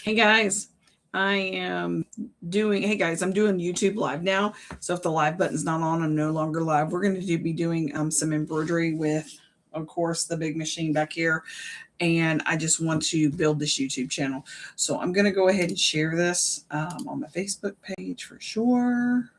Hey guys, hey guys, I'm doing YouTube live now. So if the live button's not on, I'm no longer live. We're going to be doing some embroidery with, of course, the big machine back here. And I just want to build this YouTube channel. So I'm going to go ahead and share this on my Facebook page for sure.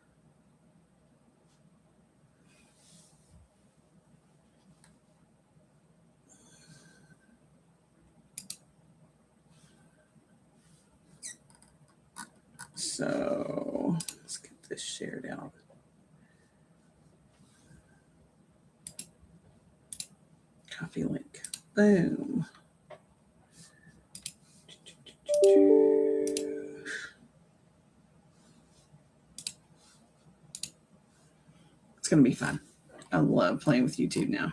So let's get this shared out. Copy link. Boom. It's going to be fun. I love playing with YouTube now.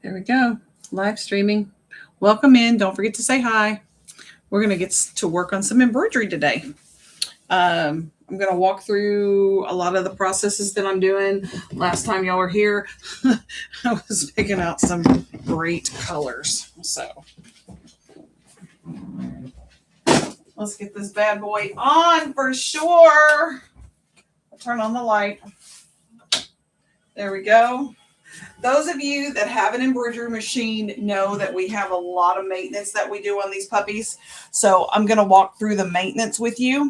There we go. Live streaming. Welcome in. Don't forget to say hi. We're going to get to work on some embroidery today. I'm going to walk through a lot of the processes that I'm doing. Last time y'all were here, I was picking out some great colors. So let's get this bad boy on for sure. I'll turn on the light. There we go. Those of you that have an embroidery machine know that we have a lot of maintenance that we do on these puppies. So I'm going to walk through the maintenance with you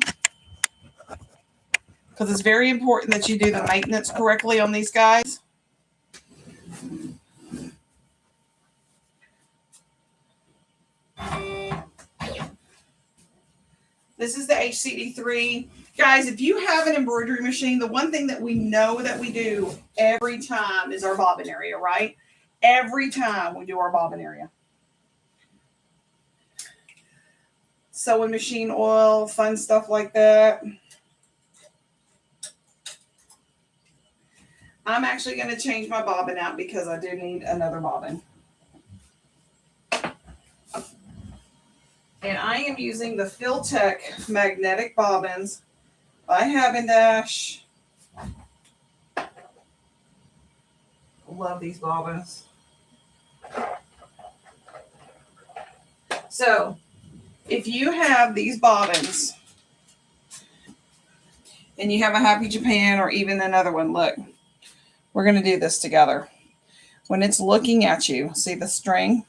because it's very important that you do the maintenance correctly on these guys. This is the HCD3. Guys, if you have an embroidery machine, the one thing that we know that we do every time is our bobbin area, right? Every time we do our bobbin area. Sewing machine oil, fun stuff like that. I'm actually going to change my bobbin out because I do need another bobbin. And I am using the Filtech magnetic bobbins by Havendash. Love these bobbins. So if you have these bobbins and you have a Happy Japan or even another one, look, we're going to do this together. When it's looking at you, see the string?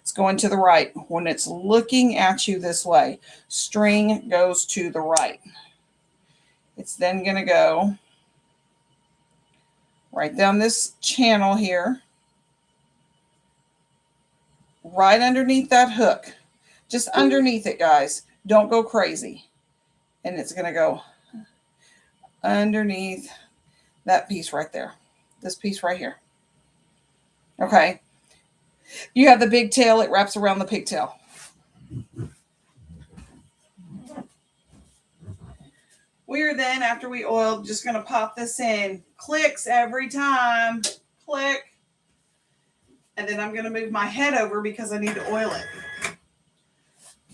It's going to the right. When it's looking at you this way, string goes to the right. It's then going to go right down this channel here, right underneath that hook. Just underneath it, guys. Don't go crazy. And it's going to go underneath that piece right there. This piece right here. Okay. You have the big tail. It wraps around the pigtail. We are then, after we oiled, just going to pop this in. Clicks every time. Click. And then I'm going to move my head over because I need to oil it.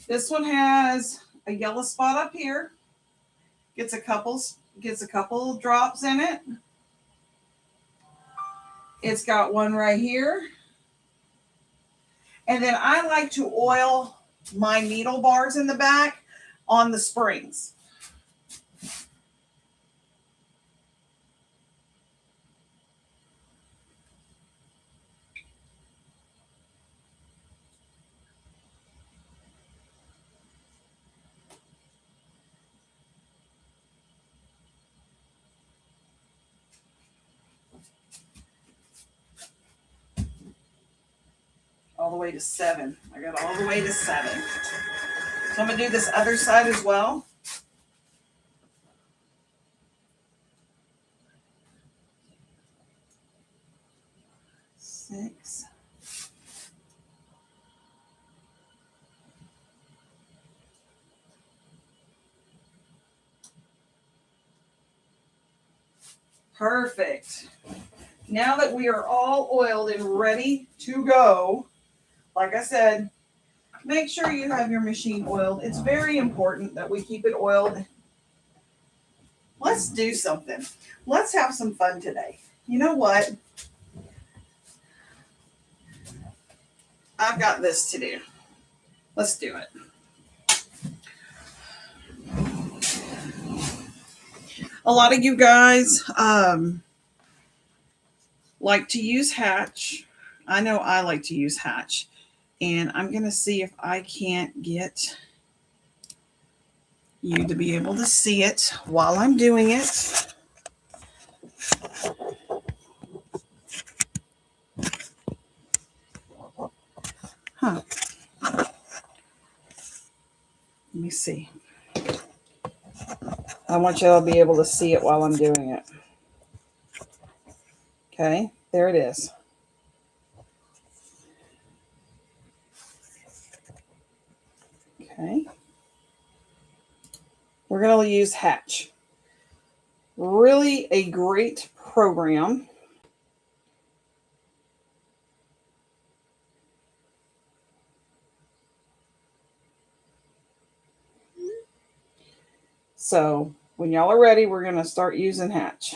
This one has a yellow spot up here. Gets a couple drops in it. It's got one right here. And then I like to oil my needle bars in the back on the springs. all the way to 7. I got all the way to 7. So I'm going to do this other side as well. Six. Perfect. Now that we are all oiled and ready to go, like I said, make sure you have your machine oiled. It's very important that we keep it oiled. Let's do something. Let's have some fun today. You know what? I've got this to do. Let's do it. A lot of you guys like to use Hatch. I know I like to use Hatch. And I'm going to see if I can't get you to be able to see it while I'm doing it. Huh. Let me see. I want you all to be able to see it while I'm doing it. Okay, there it is. Okay. We're going to use Hatch. Really a great program. So when y'all are ready, we're going to start using Hatch.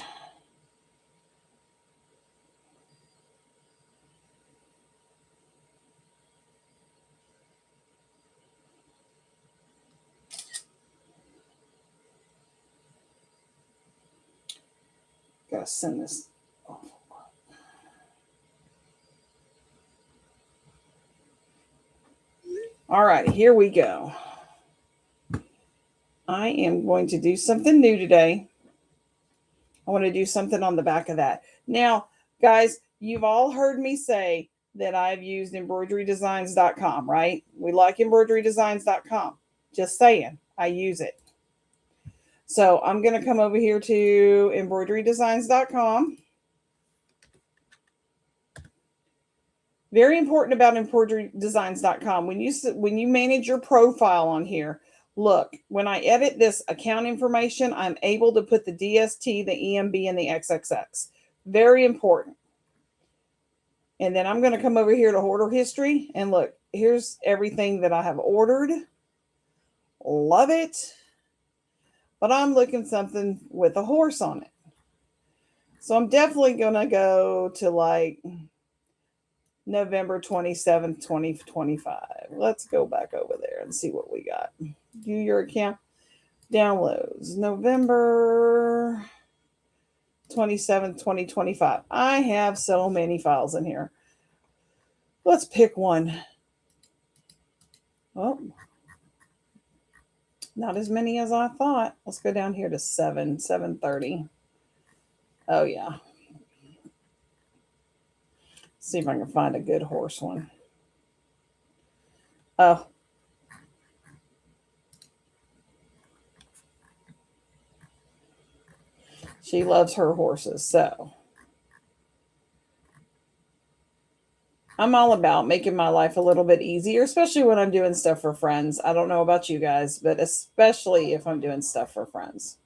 Gotta send this off. All right, here we go. I am going to do something new today. I want to do something on the back of that. Now, guys, you've all heard me say that I've used embroiderydesigns.com, right? We like embroiderydesigns.com. Just saying, I use it. So I'm going to come over here to embroiderydesigns.com. Very important about embroiderydesigns.com. When you manage your profile on here, look, when I edit this account information, I'm able to put the DST, the EMB, and the XXX. Very important. And then I'm going to come over here to order history. And look, here's everything that I have ordered. Love it. But I'm looking something with a horse on it. So I'm definitely going to go to like November 27th, 2025. Let's go back over there and see what we got. View your account. Downloads. November 27th, 2025. I have so many files in here. Let's pick one. Oh, not as many as I thought. Let's go down here to 7:30. Oh, yeah. See if I can find a good horse one. Oh. She loves her horses, so I'm all about making my life a little bit easier, especially when I'm doing stuff for friends. I don't know about you guys, but especially if I'm doing stuff for friends.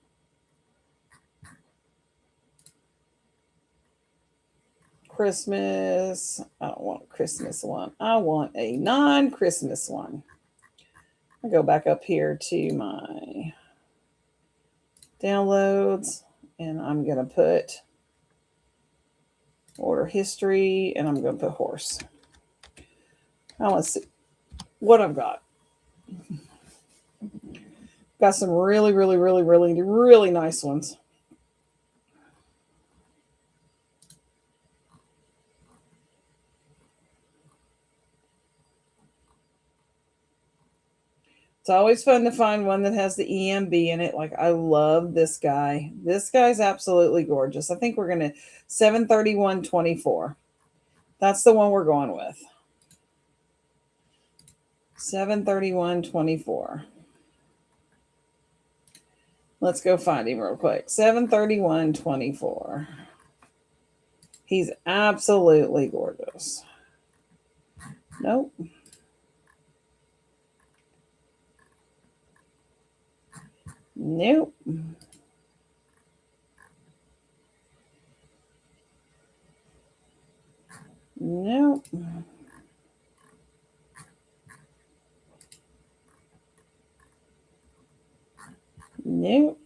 Christmas. I don't want a Christmas one. I want a non-Christmas one. I'll go back up here to my downloads, and I'm going to put order history, and I'm going to put horse. Now let's see what I've got. Got some really, really, really, really, really nice ones. It's always fun to find one that has the EMB in it. Like, I love this guy. This guy's absolutely gorgeous. I think we're going to 7/31/24. That's the one we're going with. 7/31/24. Let's go find him real quick. 7/31/24. He's absolutely gorgeous. Nope. Nope. Nope. Nope.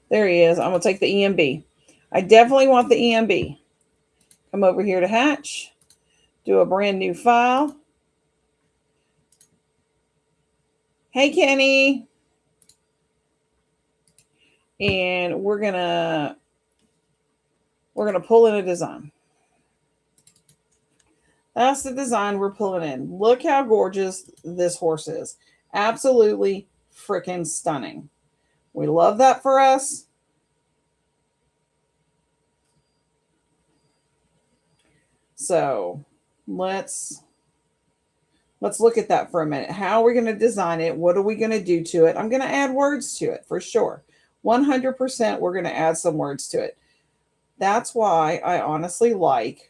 There he is. I'm going to take the EMB. I definitely want the EMB. Come over here to Hatch. Do a brand new file. Hey, Kenny. And we're going to pull in a design. That's the design we're pulling in. Look how gorgeous this horse is. Absolutely freaking stunning. We love that for us. So let's look at that for a minute. How are we going to design it? What are we going to do to it? I'm going to add words to it for sure. 100% we're going to add some words to it. That's why I honestly like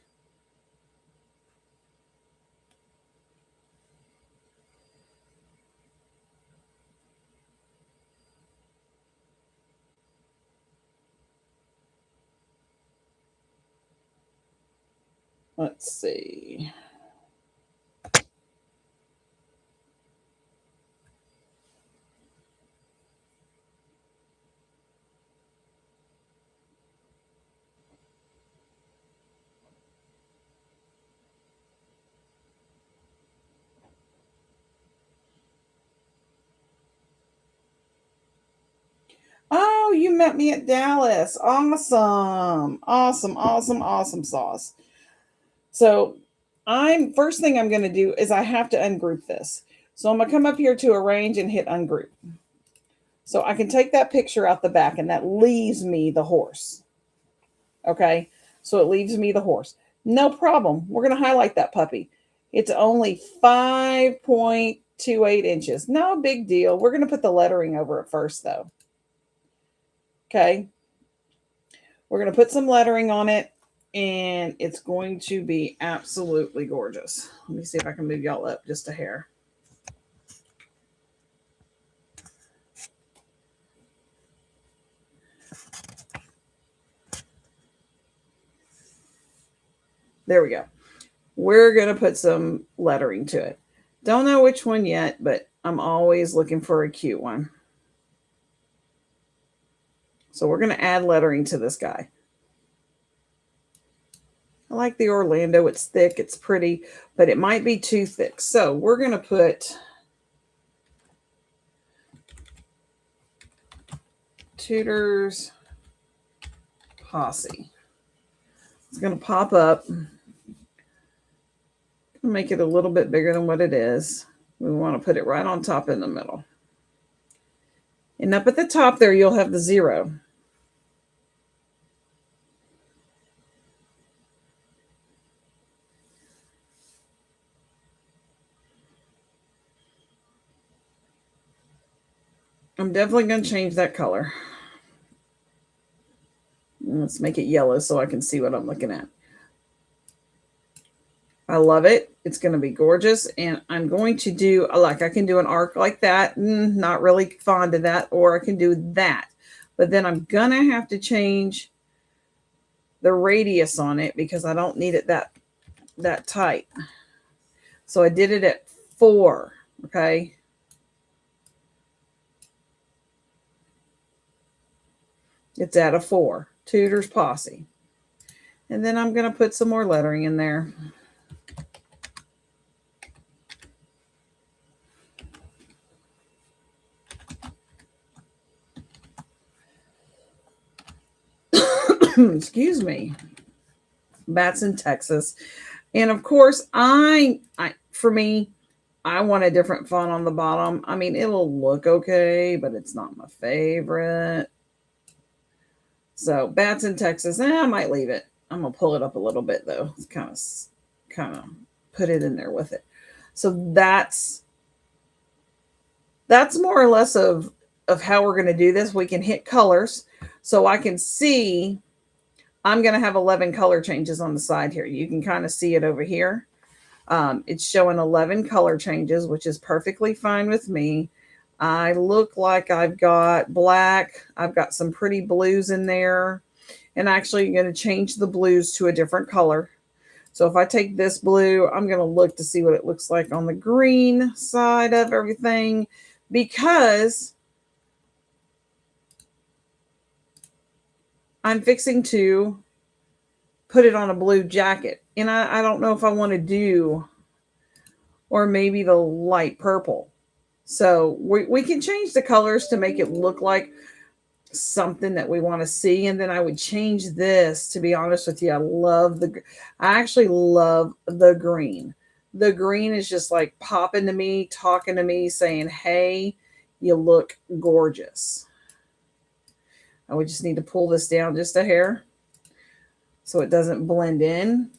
let's see. Oh, you met me at Dallas. Awesome. Awesome, awesome, awesome sauce. So first thing I'm going to do is I have to ungroup this. So I'm going to come up here to arrange and hit ungroup. So I can take that picture out the back and that leaves me the horse. Okay. So it leaves me the horse. No problem. We're going to highlight that puppy. It's only 5.28 inches. No big deal. We're going to put the lettering over it first though. Okay. We're going to put some lettering on it and it's going to be absolutely gorgeous. Let me see if I can move y'all up just a hair. There we go. We're going to put some lettering to it. Don't know which one yet, but I'm always looking for a cute one. So we're going to add lettering to this guy. I like the Orlando. It's thick. It's pretty, but it might be too thick. So we're going to put Tudor's Posse. It's going to pop up. Make it a little bit bigger than what it is. We want to put it right on top in the middle. And up at the top there, you'll have the 0. I'm definitely going to change that color. Let's make it yellow so I can see what I'm looking at. I love it. It's going to be gorgeous. And I'm going to do, I can do an arc like that. Not really fond of that. Or I can do that. But then I'm going to have to change the radius on it because I don't need it that tight. So I did it at 4. Okay. It's at a 4. Tudor's Posse. And then I'm going to put some more lettering in there. Excuse me. Batson, Texas. And of course, for me, I want a different font on the bottom. I mean, it'll look okay, but it's not my favorite. So Batson, Texas. I might leave it. I'm gonna pull it up a little bit though. It's kind of put it in there with it. So that's more or less of how we're going to do this. We can hit colors. So I can see I'm going to have 11 color changes on the side here. You can kind of see it over here. It's showing 11 color changes, which is perfectly fine with me. I look like I've got black. I've got some pretty blues in there. And actually, I'm going to change the blues to a different color. So if I take this blue, I'm going to look to see what it looks like on the green side of everything, because I'm fixing to put it on a blue jacket. And I don't know if I want to do, or maybe the light purple. So we can change the colors to make it look like something that we want to see. And then I would change this, to be honest with you. I actually love the green. The green is just like popping to me, talking to me, saying, hey, you look gorgeous. I would just need to pull this down just a hair so it doesn't blend in.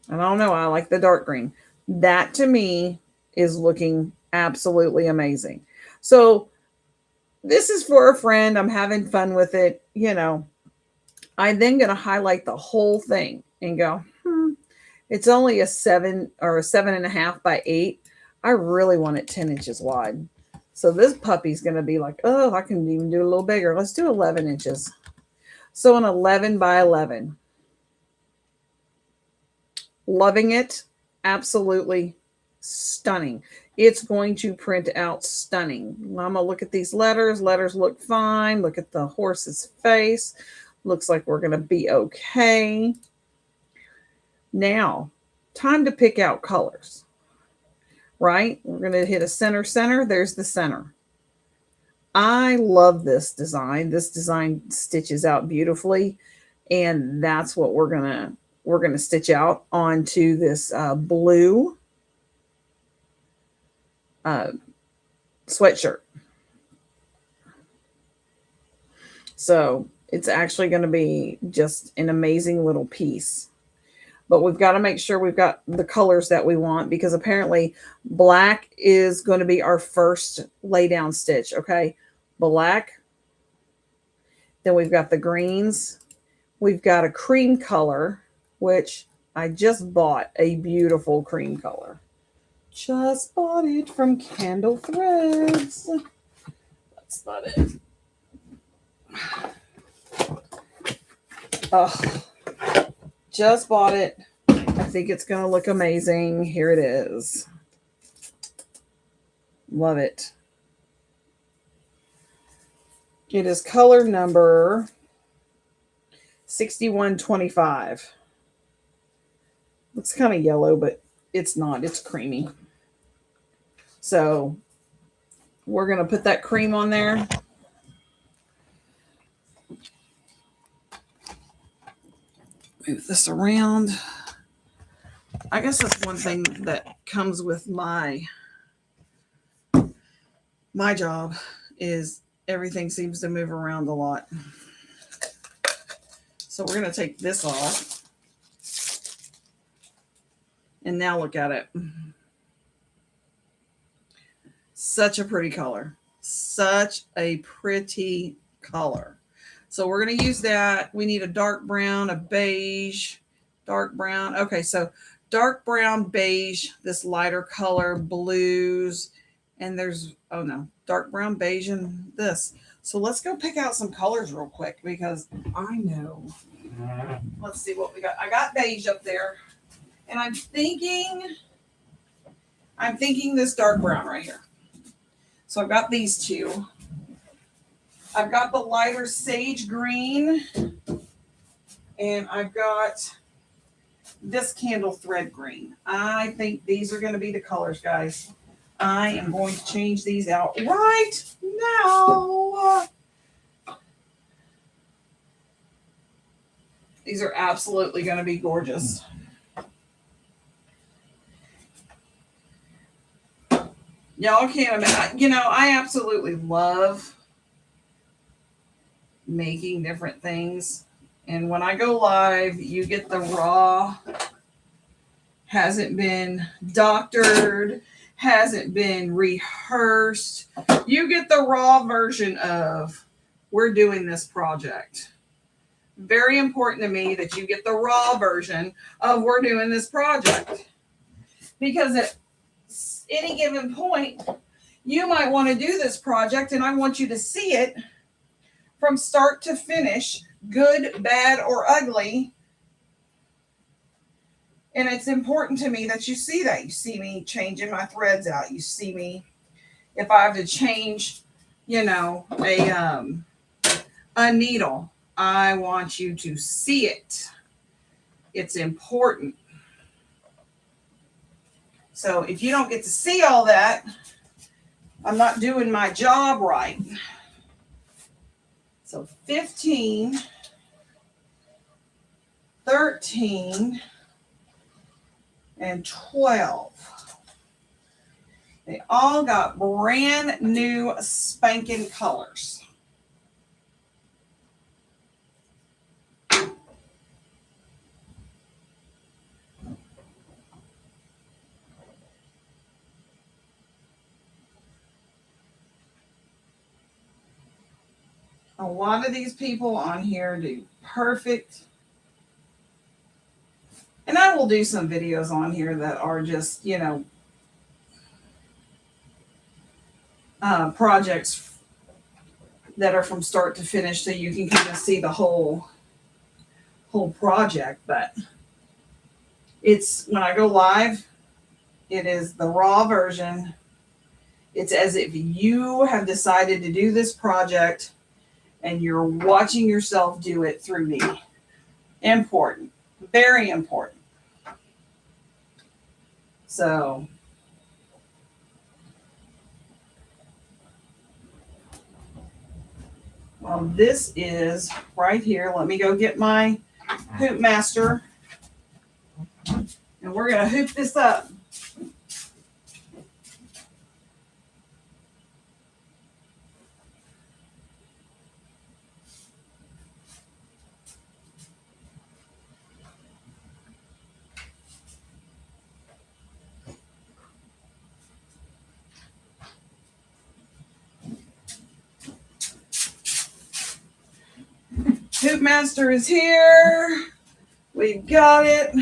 I don't know. I like the dark green. That to me is looking absolutely amazing. So this is for a friend. I'm having fun with it. I'm then going to highlight the whole thing and go, it's only a 7 or a 7.5 by 8. I really want it 10 inches wide. So this puppy's going to be like, oh, I can even do a little bigger. Let's do 11 inches. So an 11 by 11. Loving it. Absolutely stunning. It's going to print out stunning. I'm going to look at these letters. Letters look fine. Look at the horse's face. Looks like we're going to be okay. Now, time to pick out colors. Right? We're going to hit a center. There's the center. I love this design. This design stitches out beautifully. And that's what we're going to stitch out onto this blue sweatshirt. So it's actually going to be just an amazing little piece. But we've got to make sure we've got the colors that we want, because apparently black is going to be our first lay down stitch. Okay. Black. Then we've got the greens. We've got a cream color, which I just bought a beautiful cream color. Just bought it from Candle Threads. That's not it. Oh, just bought it. I think it's going to look amazing. Here it is. Love it. It is color number 6125. Looks kind of yellow, but it's not. It's creamy. So we're going to put that cream on there. Move this around. I guess that's one thing that comes with my job, is everything seems to move around a lot. So we're going to take this off. And now look at it. Such a pretty color. Such a pretty color. So we're going to use that. We need a dark brown, a beige, dark brown. Okay, so dark brown, beige, this lighter color, blues, and there's, oh no, dark brown, beige, and this. So let's go pick out some colors real quick, because I know. Let's see what we got. I got beige up there, and I'm thinking this dark brown right here. So I've got these two. I've got the lighter sage green, and I've got this candle thread green. I think these are going to be the colors, guys. I am going to change these out right now. These are absolutely going to be gorgeous. Y'all can't imagine. I absolutely love making different things. And when I go live, you get the raw hasn't been doctored, hasn't been rehearsed. You get the raw version of, we're doing this project. Very important to me that you get the raw version of, we're doing this project. Because at any given point, you might want to do this project, and I want you to see it from start to finish, good, bad, or ugly. And it's important to me that you see that. You see me changing my threads out. You see me, if I have to change, a needle, I want you to see it. It's important. So if you don't get to see all that, I'm not doing my job right. So 15, 13, and 12. They all got brand new spanking colors. A lot of these people on here do perfect. And I will do some videos on here that are just, projects that are from start to finish, so you can kind of see the whole project. But it's, when I go live, it is the raw version. It's as if you have decided to do this project and you're watching yourself do it through me. Important. Very important. So well, this is right here. Let me go get my hoop master, and we're going to hoop this up. Hoop master is here. We've got it.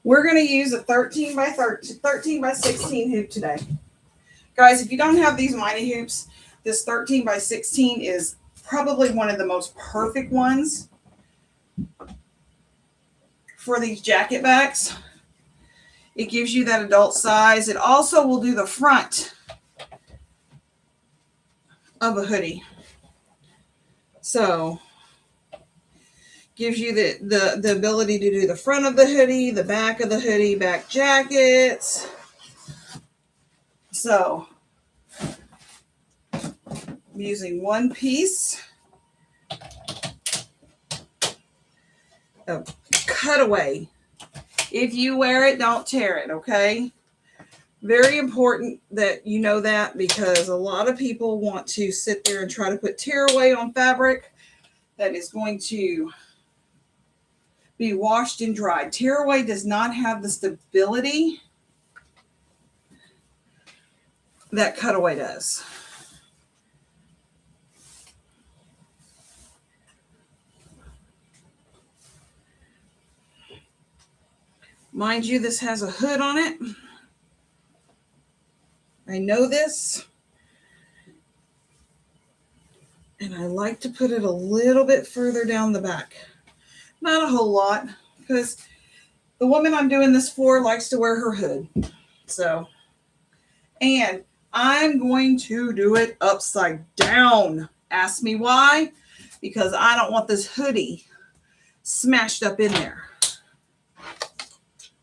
We're going to use a 13 by 16 hoop today. Guys, if you don't have these Mighty hoops, this 13 by 16 is probably one of the most perfect ones for these jacket backs. It gives you that adult size. It also will do the front of a hoodie. So gives you the ability to do the front of the hoodie, the back of the hoodie, back jackets. So I'm using one piece of cutaway. If you wear it, don't tear it, okay? Very important that you know that, because a lot of people want to sit there and try to put tearaway on fabric that is going to be washed and dried. Tearaway does not have the stability that cutaway does. Mind you, this has a hood on it. I know this. And I like to put it a little bit further down the back. Not a whole lot, because the woman I'm doing this for likes to wear her hood. So, and I'm going to do it upside down. Ask me why? Because I don't want this hoodie smashed up in there.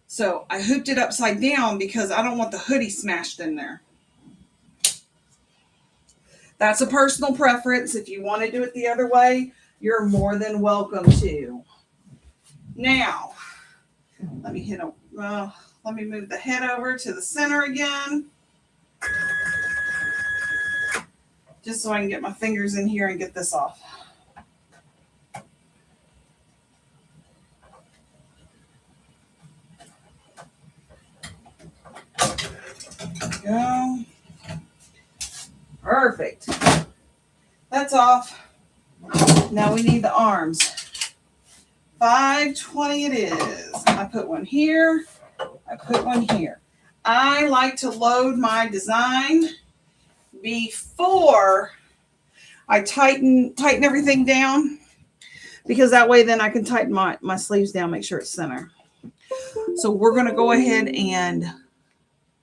So I hooped it upside down because I don't want the hoodie smashed in there. That's a personal preference. If you want to do it the other way, you're more than welcome to. Now, let me move the head over to the center again. Just so I can get my fingers in here and get this off. go. Perfect. That's off. Now we need the arms. 520 it is. I put one here. I put one here. I like to load my design before I tighten everything down, because that way then I can tighten my sleeves down, make sure it's center. So we're going to go ahead and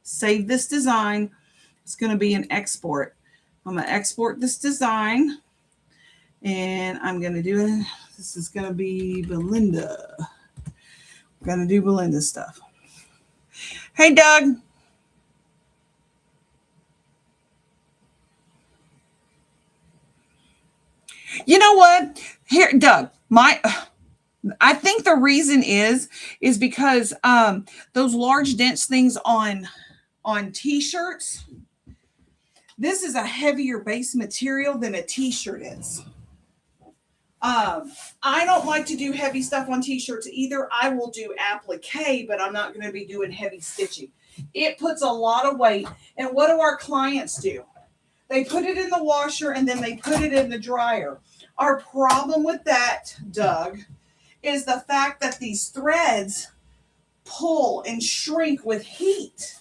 save this design. It's going to be an export. I'm going to export this design, and I'm going to do it. This is going to be Belinda. I'm going to do Belinda stuff. Hey, Doug. You know what? Here, Doug, I think the reason is because those large dense things on t-shirts, this is a heavier base material than a t-shirt is. I don't like to do heavy stuff on t-shirts either. I will do applique, but I'm not going to be doing heavy stitching. It puts a lot of weight. And what do our clients do? They put it in the washer and then they put it in the dryer. Our problem with that, Doug, is the fact that these threads pull and shrink with heat.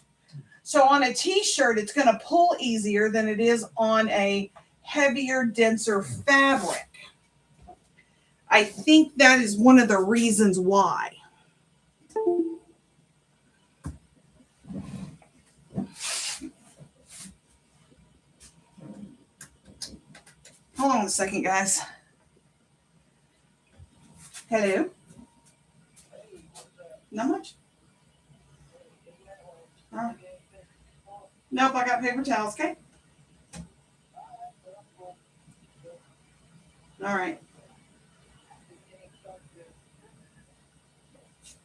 So on a t-shirt, it's going to pull easier than it is on a heavier, denser fabric. I think that is one of the reasons why. Hold on a second, guys. Hello? Not much? Nope, I got paper towels, okay? All right.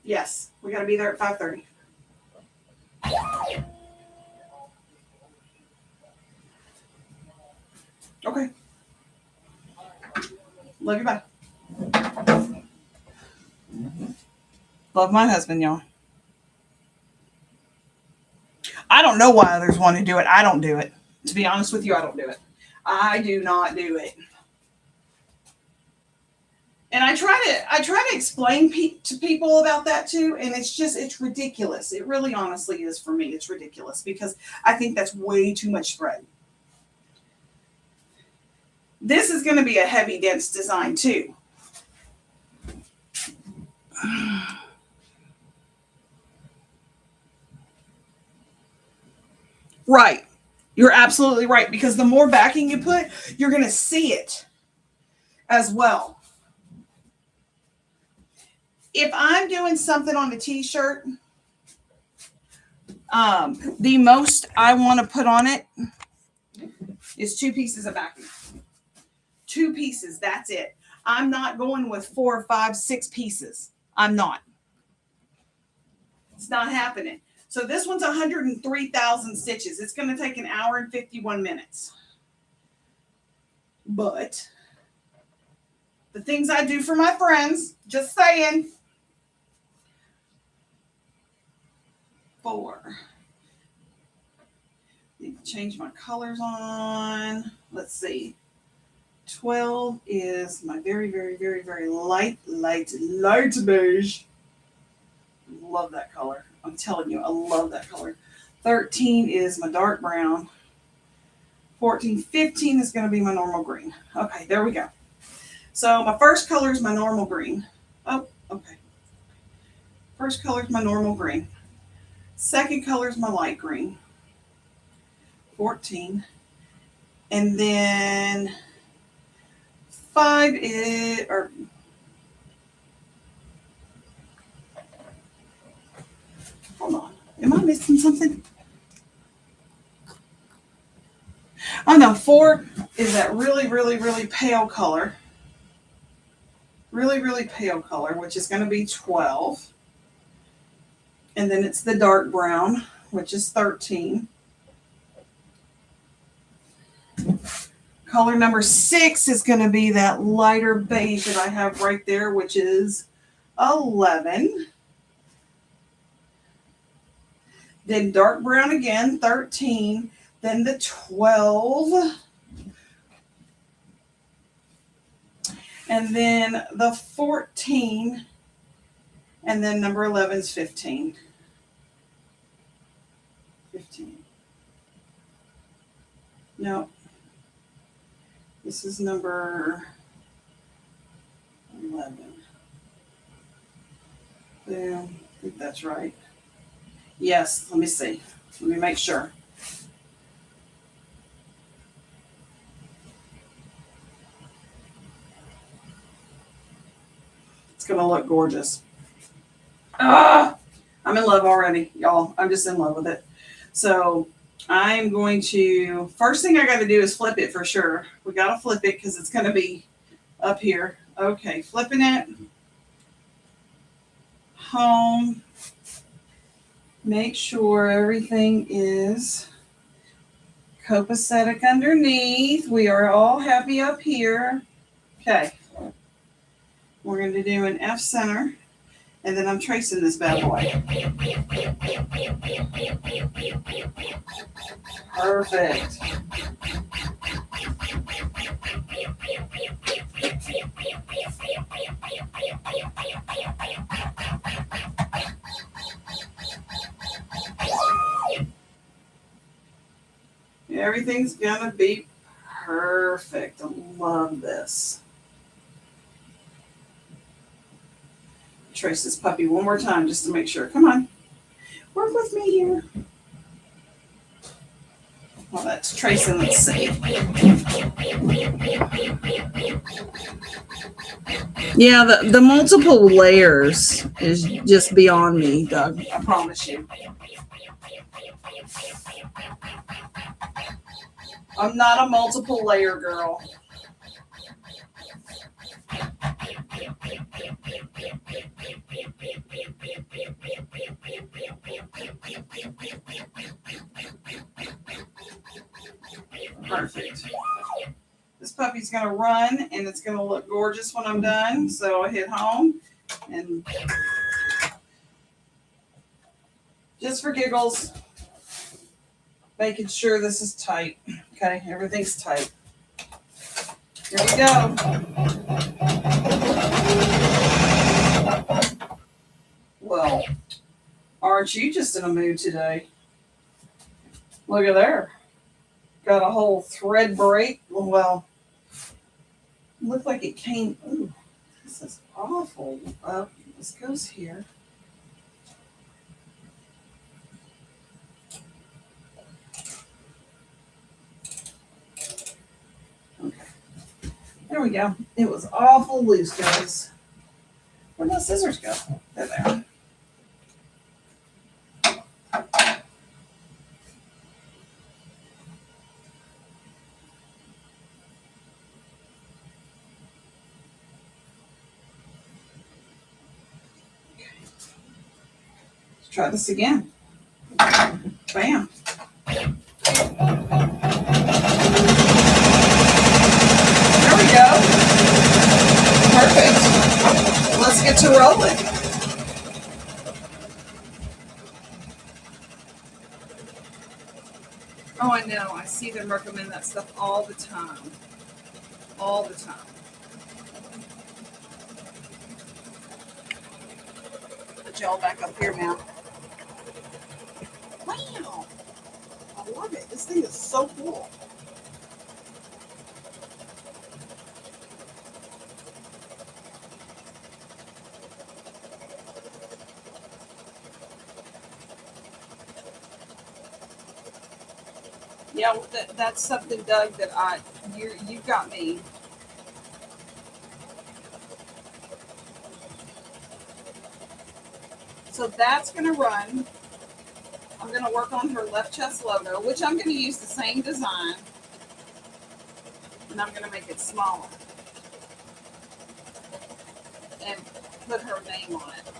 Yes, we got to be there at 5:30. Okay. Love you, bye. Love my husband, y'all. I don't know why others want to do it. I don't do it. To be honest with you, I don't do it. I do not do it. And I try to explain to people about that too, and it's ridiculous. It really honestly is for me. It's ridiculous because I think that's way too much thread. This is going to be a heavy, dense design too. Right. You're absolutely right, because the more backing you put, you're going to see it as well. If I'm doing something on a t-shirt, the most I want to put on it is 2 pieces of backing. 2 pieces, that's it. I'm not going with 4, 5, 6 pieces. I'm not. It's not happening. So this one's 103,000 stitches. It's going to take 1 hour and 51 minutes. But the things I do for my friends, just saying. 4. Need to change my colors on. Let's see. 12 is my very, very, very, very light beige. Love that color. I'm telling you, I love that color. 13 is my dark brown. 14, 15 is going to be my normal green. Okay, there we go. So my first color is my normal green. Oh, okay. First color is my normal green. Second color is my light green. 14. And then 5 is, or hold on. Am I missing something? Oh no, 4 is that really, really, really pale color. Really, really pale color, which is going to be 12. And then it's the dark brown, which is 13. Color number 6 is going to be that lighter beige that I have right there, which is 11. Then dark brown again, 13. Then the 12. And then the 14. And then number 11 is 15. 15. No. This is number 11. Yeah, I think that's right. Yes, let me see. Let me make sure. It's going to look gorgeous. Ah, I'm in love already, y'all. I'm just in love with it. So I'm going to, first thing I got to do is flip it for sure. We got to flip it because it's going to be up here. Okay, flipping it. Home. Make sure everything is copacetic underneath. We are all happy up here. Okay. We're going to do an F center. And then I'm tracing this bad boy. Perfect. Everything's gonna be perfect. I love this. Trace this puppy one more time just to make sure. Come on. Work with me here. Well, that's tracing. Let's see. Yeah, the multiple layers is just beyond me, Doug. I promise you. I'm not a multiple layer girl. Perfect. This puppy's going to run and it's going to look gorgeous when I'm done. So I hit home and just for giggles, making sure this is tight. Okay, everything's tight. Here we go. Well, aren't you just in a mood today? Look at there. Got a whole thread break. Well, looked like it came. Ooh, this is awful. This goes here. Okay. There we go. It was awful loose, guys. Where'd those scissors go? They're there. Let's try this again. Bam. There we go. Perfect. Let's get to rolling. Oh, I know. I see them recommend that stuff all the time. All the time. Put y'all back up here now. Wow. I love it. This thing is so cool. Yeah, that's something, Doug, that you got me. So that's going to run. I'm going to work on her left chest logo, which I'm going to use the same design. And I'm going to make it smaller. And put her name on it.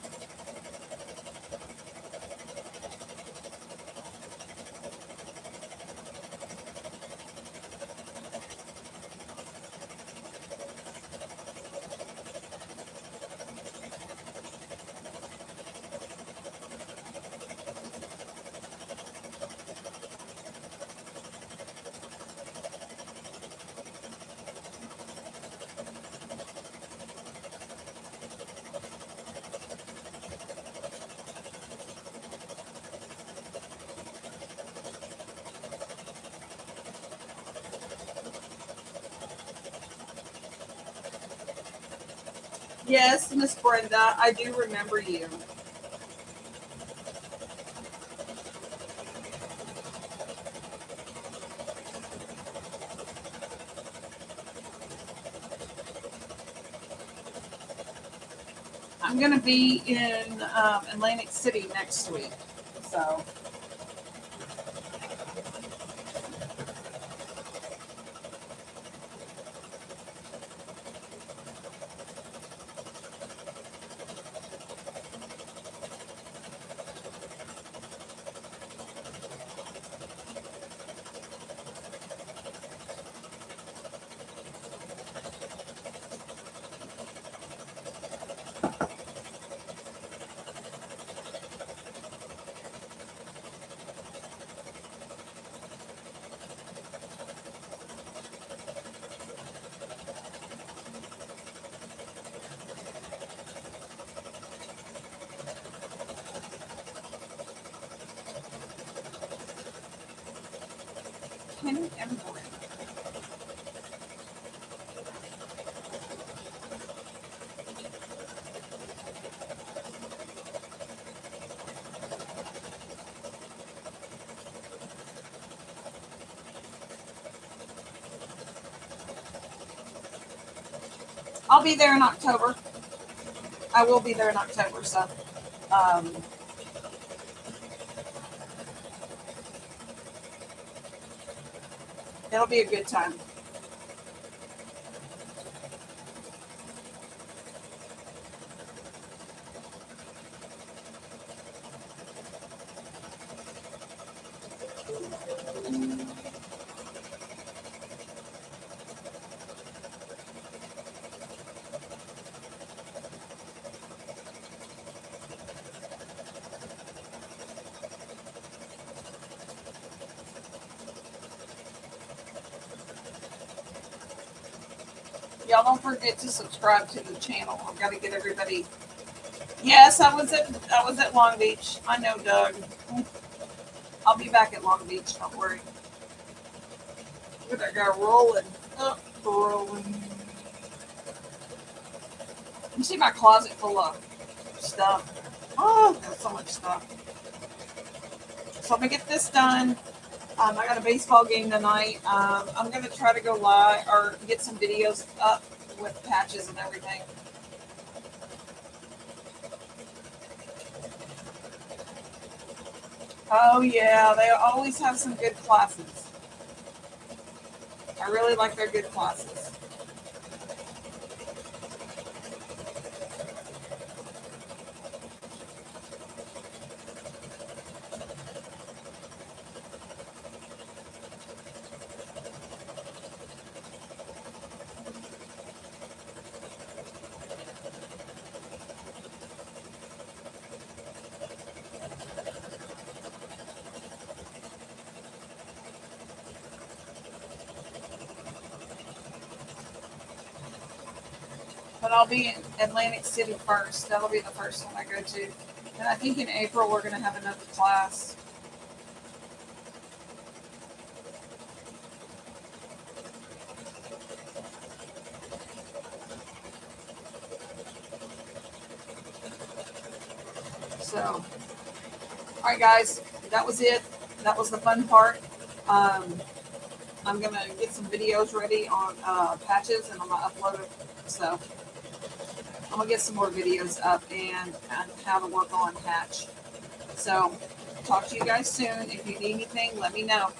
Yes, Miss Brenda, I do remember you. I'm going to be in Atlantic City next week. So, Kenny Embroidery. I'll be there in October. I will be there in October, so um, it'll be a good time. Y'all don't forget to subscribe to the channel. I've got to get everybody. Yes, I was at Long Beach. I know, Doug. I'll be back at Long Beach. Don't worry. Look at that guy rolling. Up, rolling. You see my closet full of stuff. Oh, there's so much stuff. So I'm gonna get this done. I got a baseball game tonight. I'm gonna try to go live or get some videos up with patches and everything. Oh yeah, they always have some good classes. I really like their good classes. But I'll be in Atlantic City first. That'll be the first one I go to. And I think in April we're gonna have another class. So, all right, guys, that was it. That was the fun part. Um, I'm gonna get some videos ready on patches, and I'm gonna upload it. So I'm gonna get some more videos up and how to work on patch. So talk to you guys soon. If you need anything, let me know.